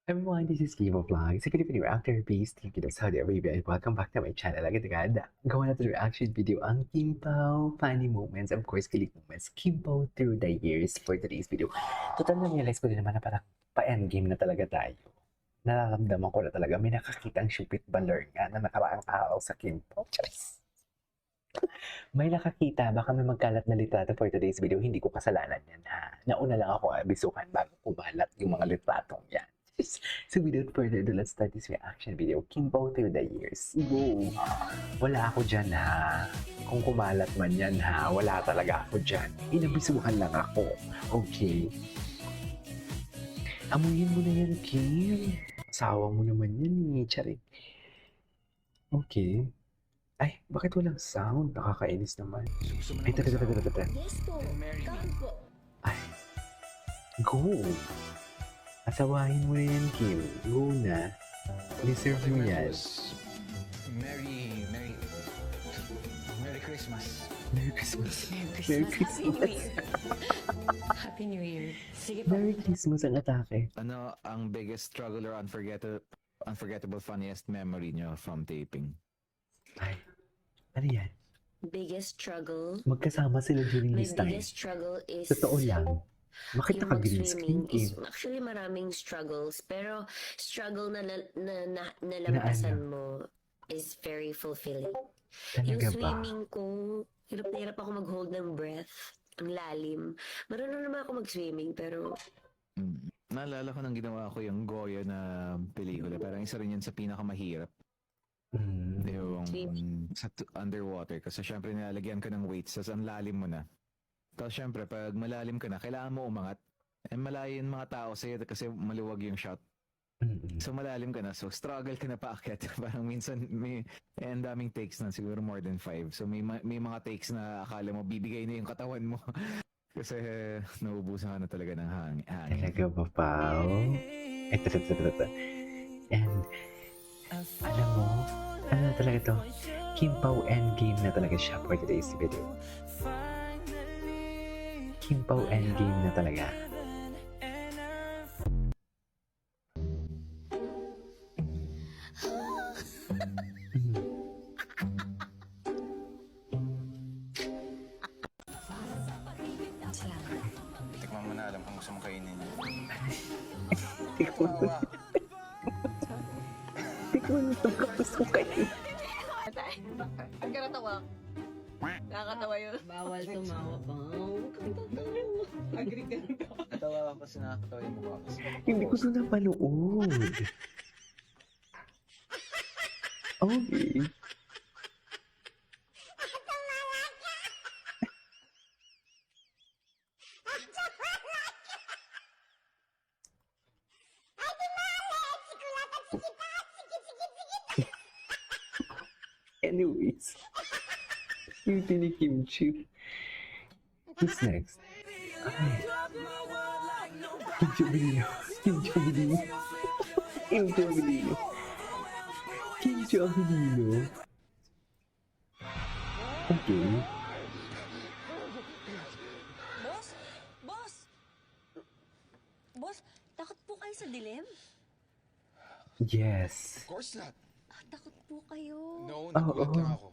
Everyone, this is Kivo Vlogs, a Filipino reactor based in Saudi Arabia, and welcome back to my channel. Agad-agad, gawa natin reaction video ang Kimpaw funny moments, of course, kilig moments, Kimpaw through the years for today's video. Total na-realize ko din naman na parang pa-endgame na talaga tayo. Nararamdaman ko na talaga may nakakitang Shupit Baler nga na nakaraang araw sa Kimpaw. Charis! May nakakita, baka may magkalat na litrato for today's video, hindi ko kasalanan yan ha. Nauna lang ako abisuhan bago kumalat yung mga litratong yan. So without further ado, let's start this reaction video. Kimpaw through the years. Go! Wala ako dyan ha. Kung kumalat man yan ha, wala talaga ako dyan. Inabisuhan lang ako. Okay? Amuyin mo na yan, Kim. Asawa mo naman yan eh. Charing. Okay. Ay, bakit walang sound? Nakakainis naman. Ay, tata. Yes po. Karon po. Ay. Go! Asawahin mo na yan, Kim. Go na. Deserve mo yan. Merry Christmas. Merry Christmas. Merry Christmas. Happy New Year. Sige po. Merry Christmas ang atake. Ano ang biggest struggle or unforgettable funniest memory nyo from taping? Ay, ano yan? Biggest struggle. Magkasama sila during My this time. biggest struggle is Totoo lang. Bakit yung naka-green screen, mag-swimming Kim? is actually maraming struggles, pero struggle na nalampasan mo is very fulfilling. Yung Talaga ba? swimming ko, hirap na hirap ako mag-hold ng breath. Ang lalim. Marunong naman ako mag-swimming, pero Naalala ko nang ginawa ko yung Goya na pelikula. Parang isa rin yan sa pinakamahirap. Yung underwater. Kasi syempre nilalagyan ka ng weights. Tapos ang lalim mo na. Tapos syempre, pag malalim ka na, kailangan mo umangat. Eh, malayo yung mga tao sa'yo kasi maluwag yung shot. So malalim ka na. So struggle ka na paakyat. Parang minsan ang daming takes na. Siguro more than 5. So may mga takes na akala mo bibigay na yung katawan mo. Kasi nauubusan ka na talaga ng hangin. Talaga ba, Pao? Ito. And, alam mo, ano na talaga to? Kimpaw endgame na talaga siya for today's video. Kimpaw endgame na talaga. Tikman mo na, alam kung gusto mong kainin. Tikman mo itong kapos ko kayo. Ang karatawa. Nakakatawa yun. bawal tumawa pa. Agree ka lang daw. Natawa ako kasi nakakatawa yung mukha ko. Hindi ko ito napanood. Okay. Anyways, beauty ni Kim Chiu. Who's next? Ay. Kim Chiu Abilino. Kim Chiu Abilino. Kim Chiu Abilino. Kim Chiu Abilino. Okay. Boss? Boss? Boss, takot po kayo sa dilim? Yes. Of course not. Takot po kayo. No, nagulat lang ako.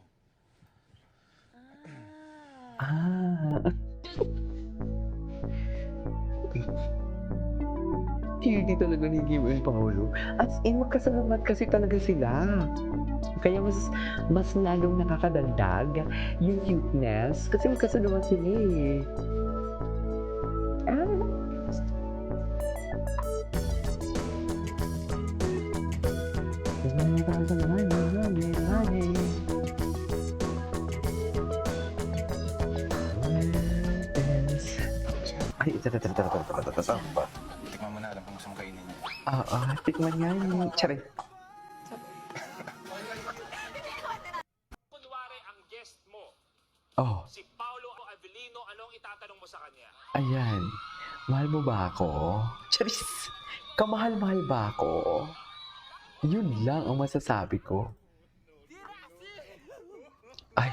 Ah. Hindi talaga ni Kim and Paolo. As in, magkasalamat kasi talaga sila. Kaya mas lalong nakakadagdag yung cuteness. Kasi magkasalamat sila eh. Ah. Ay, ito. Tikman mo na, alam kung gusto mong kainin. Tikman nga yun. Tsari. Kunwari ang guest mo, Oh, si Paolo Avellino, anong itatanong mo sa kanya? ayan. Mahal mo ba ako? Charis! Kamahal-mahal ba ako? Yun lang ang masasabi ko. Ay.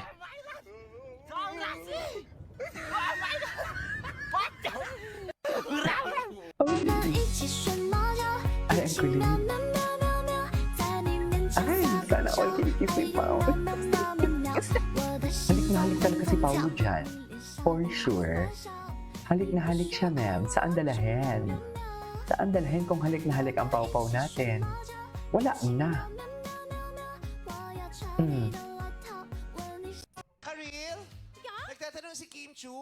Ay, ang kulit. Ay, sana all kinikis ni Pao. Halik na halik talaga si Paolo dyan. For sure. Halik na halik siya, ma'am. Saan dalahin? Saan dalahin kung halik na halik ang Pau-Pau natin? Wala na. Karil? Nagtatanong si Kim Chu.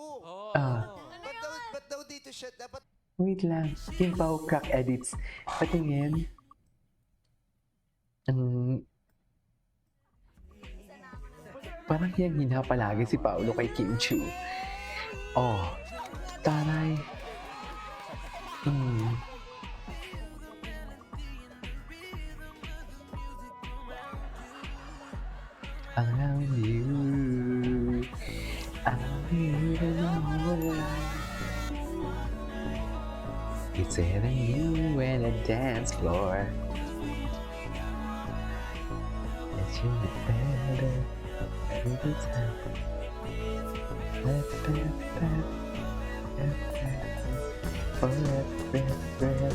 Ba't daw dito siya dapat... Wait lang. Kim Pao crack edits. Patingin. Parang hina palagi si Paolo kay Kim Chu. Oh. Taray. Around you, I'm here alone. It's having you in a dance floor. That you be better every time. Forever.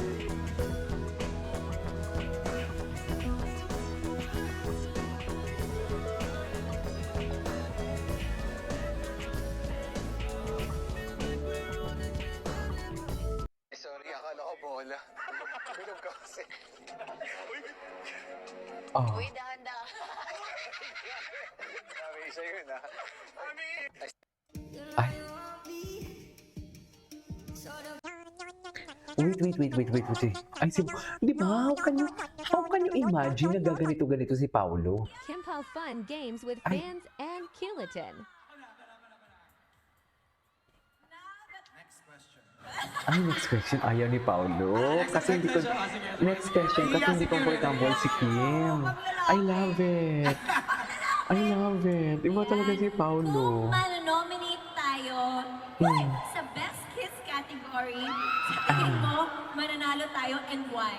Sorry, akala ko bola. Bilog ka kasi. Oh. Uy, dahan-dahan. Sabi siya yun ah. Ay. Wait. Ay, di ba? How can you imagine na gaganito-ganito si Paolo? Kim Pao Fun Games with Ay. fans and Kilatin. Ay, next question. Ayaw ni Paolo. Kasi hindi ko... Next question. Kasi hindi comfortable si Kim. I love it. Iba talaga si Paolo. Manonominate tayo sa Best Kiss category. Sa tingin mo, mananalo tayo and why?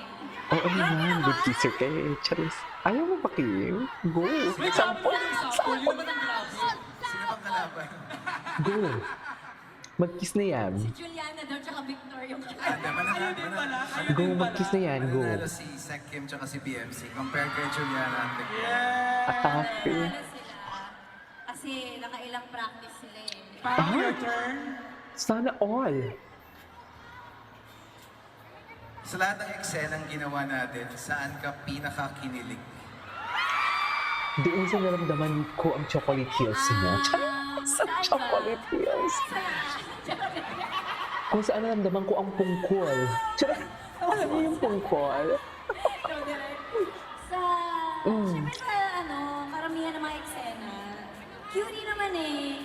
Oo naman. Good kisser kay Charis. Ayaw mo ba, Kim? Go. Sample. Sino bang kalaban? Go. Mag-kiss na yan. Si Juliana daw, tsaka Victor yung Go, mag-kiss na yan. Go. Nanalo si Sec Kim tsaka si BMC compared kay Juliana at Victor. Atake. Mananalo sila. Kasi nakailang practice sila eh. Sana all. Sa lahat ng eksenang ginawa natin, saan ka pinakakinilig? Doon sa naramdaman ko ang chocolate heels niya. Sa chocolate heels. Kung saan naramdaman ko ang pungkol. Alam niyo yung pungkol? Siyempre sa karamihan ng mga eksena, cutie naman eh.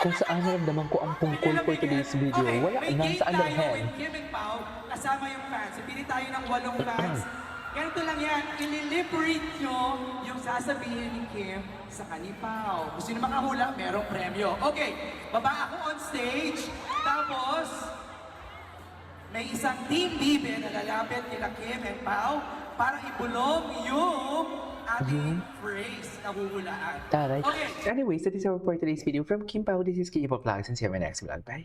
Kung saan naramdaman ko ang pungkol for today's video. Wala na sa underhand. Kim and Pao, kasama yung fans. Pili tayo ng 8 fans. Ganito lang yan, ililiberate nyo yung sasabihin ni Kim sa kani Pao. Kung sino makahula, merong premyo. Okay, baba ako on stage. Tapos, may isang team bibe na lalapit kila Kim and Pao para ibulong yung ating phrase na huhulaan. Taray. Okay. Anyways, that is our for today's video. From Kim Pao, this is Kim Vlogs, and see you in my next vlog. Bye!